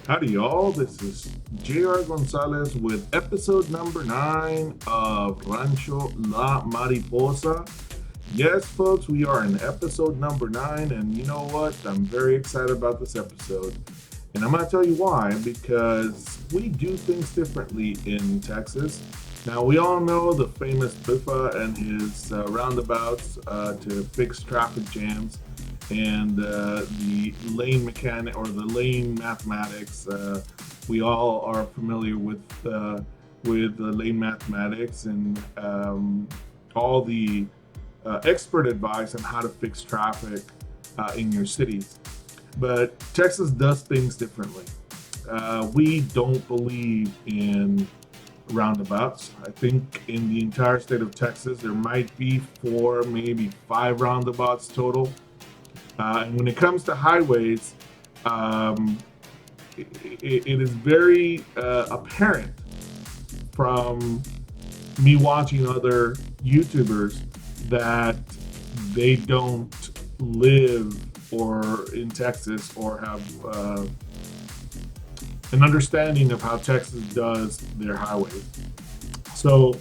Howdy, y'all. This is JR Gonzalez with episode number 9 of Rancho La Mariposa. Yes, folks, we are in episode number 9, and you know what? I'm very excited about this episode. And I'm going to tell you why, because we do things differently in Texas. Now, we all know the famous Biffa and his roundabouts to fix traffic jams and the lane mechanic or the lane mathematics. We all are familiar with the lane mathematics and all the expert advice on how to fix traffic in your cities. But Texas does things differently. We don't believe in roundabouts. I think in the entire state of Texas, there might be 4, maybe 5 roundabouts total. And when it comes to highways, um, it is very apparent from me watching other YouTubers that they don't live or in Texas or have an understanding of how Texas does their highways. So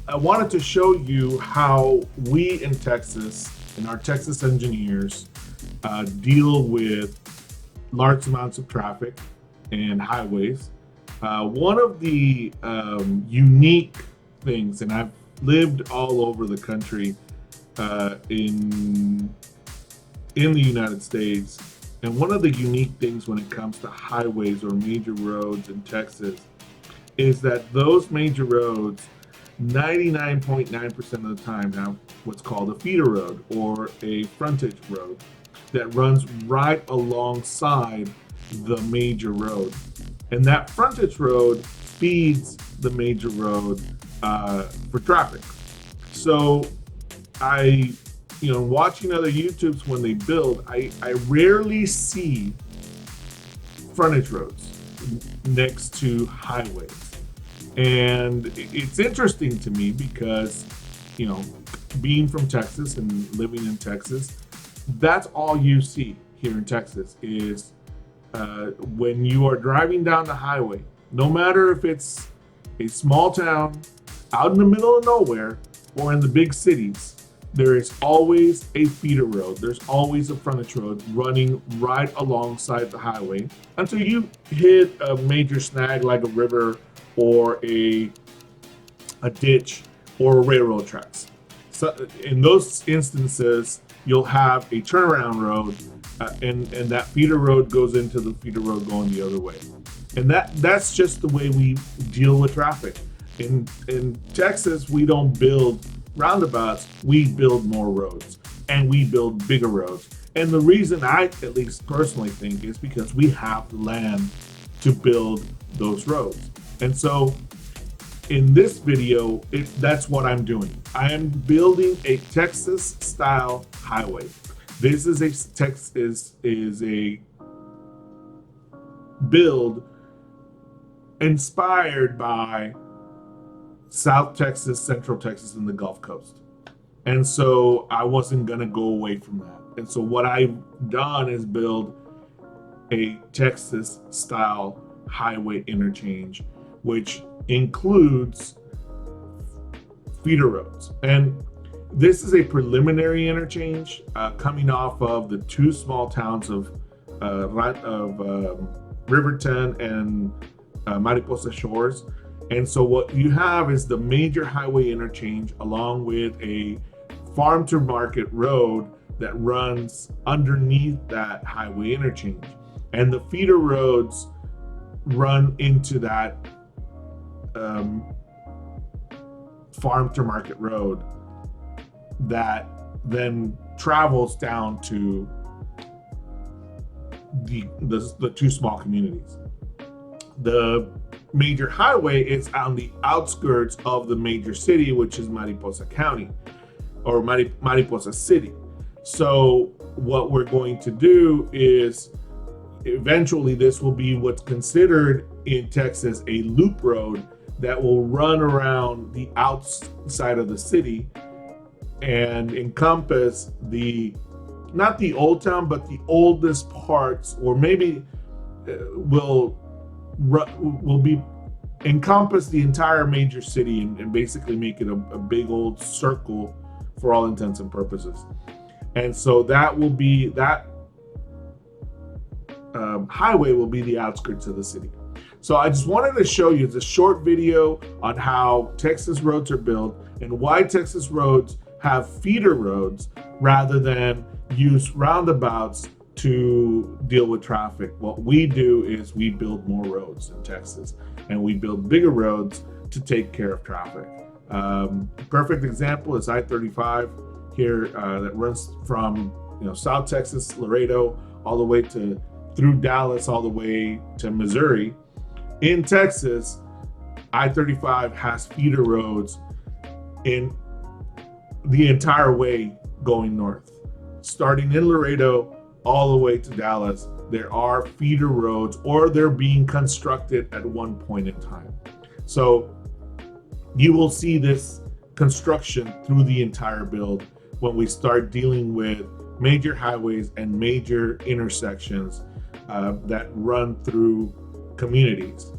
I wanted to show you how we in Texas and our Texas engineers deal with large amounts of traffic and highways. One of the unique things, and I've lived all over the country in the United States, and one of the unique things when it comes to highways or major roads in Texas is that those major roads 99.9% of the time have what's called a feeder road or a frontage road that runs right alongside the major road. And that frontage road feeds the major road for traffic. So watching other YouTubes when they build, I rarely see frontage roads next to highways. And it's interesting to me because, being from Texas and living in Texas, that's all you see here in Texas is when you are driving down the highway, no matter if it's a small town out in the middle of nowhere or in the big cities, there is always a feeder road. There's always a frontage road running right alongside the highway until you hit a major snag like a river or a ditch or railroad tracks. So in those instances, you'll have a turnaround road, and that feeder road goes into the feeder road going the other way. And that's just the way we deal with traffic. In Texas, we don't build roundabouts, we build more roads and we build bigger roads. And the reason I at least personally think is because we have land to build those roads. And so in this video, that's what I'm doing. I am building a Texas style highway. This is a build inspired by South Texas, Central Texas, and the Gulf Coast. And so I wasn't going to go away from that. And so what I've done is build a Texas style highway interchange, which includes feeder roads. And this is a preliminary interchange coming off of the 2 small towns of Riverton and Mariposa Shores. And so what you have is the major highway interchange along with a farm to market road that runs underneath that highway interchange. And the feeder roads run into that farm to market road that then travels down to the 2 small communities. The major highway is on the outskirts of the major city, which is Mariposa County or Mariposa City. So what we're going to do is eventually this will be what's considered in Texas a loop road that will run around the outside of the city and encompass not the old town, but the oldest parts, or maybe will be encompass the entire major city and basically make it a big old circle for all intents and purposes. And so that will be that highway will be the outskirts of the city. So I just wanted to show you this short video on how Texas roads are built and why Texas roads have feeder roads rather than use roundabouts to deal with traffic. What we do is we build more roads in Texas, and we build bigger roads to take care of traffic. Perfect example is I-35 here that runs from South Texas, Laredo, all the way through Dallas, all the way to Missouri. In Texas, I-35 has feeder roads in the entire way going north. Starting in Laredo all the way to Dallas, there are feeder roads, or they're being constructed at one point in time. So you will see this construction through the entire build when we start dealing with major highways and major intersections that run through communities.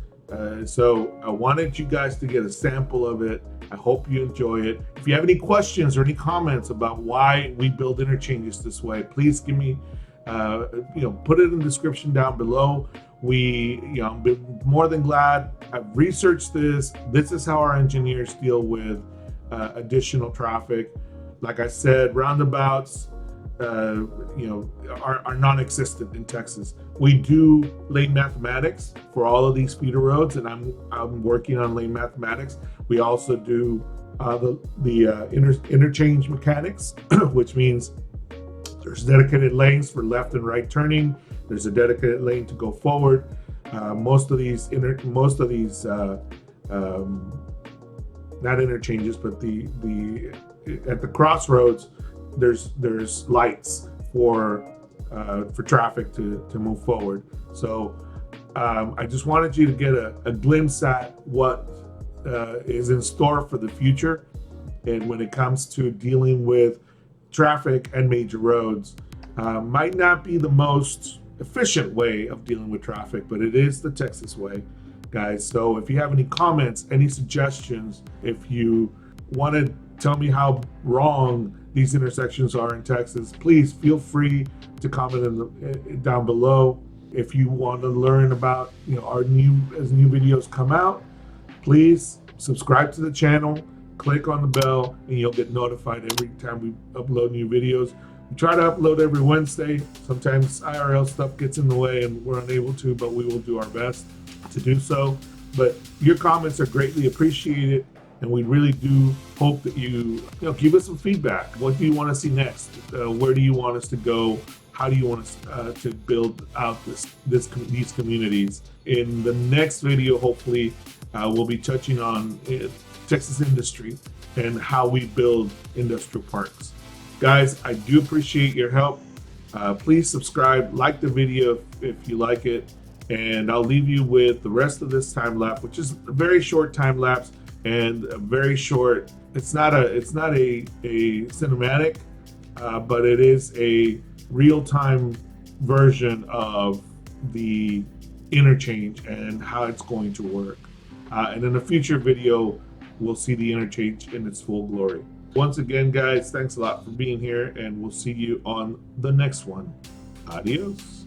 So I wanted you guys to get a sample of it. I hope you enjoy it. If you have any questions or any comments about why we build interchanges this way, please give me, put it in the description down below. I'm more than glad. I've researched this. This is how our engineers deal with additional traffic. Like I said, roundabouts, are non-existent in Texas. We do lane mathematics for all of these feeder roads, and I'm working on lane mathematics. We also do the interchange mechanics, which means there's dedicated lanes for left and right turning. There's a dedicated lane to go forward. Most of these not interchanges, but the at the crossroads, there's lights for traffic to move forward. So I just wanted you to get a glimpse at what is in store for the future, and when it comes to dealing with traffic and major roads. Might not be the most efficient way of dealing with traffic, but it is the Texas way, guys. So if you have any comments, any suggestions, if you want to tell me how wrong these intersections are in Texas, please feel free to comment down below. If you want to learn about as new videos come out, please subscribe to the channel, click on the bell, and you'll get notified every time we upload new videos. We try to upload every Wednesday. Sometimes IRL stuff gets in the way and we're unable to, but we will do our best to do so. But your comments are greatly appreciated, and we really do hope that you give us some feedback. What do you want to see next? Where do you want us to go? How do you want us to build out these communities? In the next video, hopefully, we'll be touching on Texas industry and how we build industrial parks. Guys, I do appreciate your help. Please subscribe, like the video if you like it, and I'll leave you with the rest of this time lapse, which is a very short time lapse and a very short. It's not a cinematic, but it is a real-time version of the interchange and how it's going to work. And in a future video, we'll see the interchange in its full glory. Once again, guys, thanks a lot for being here, and we'll see you on the next one. Adios.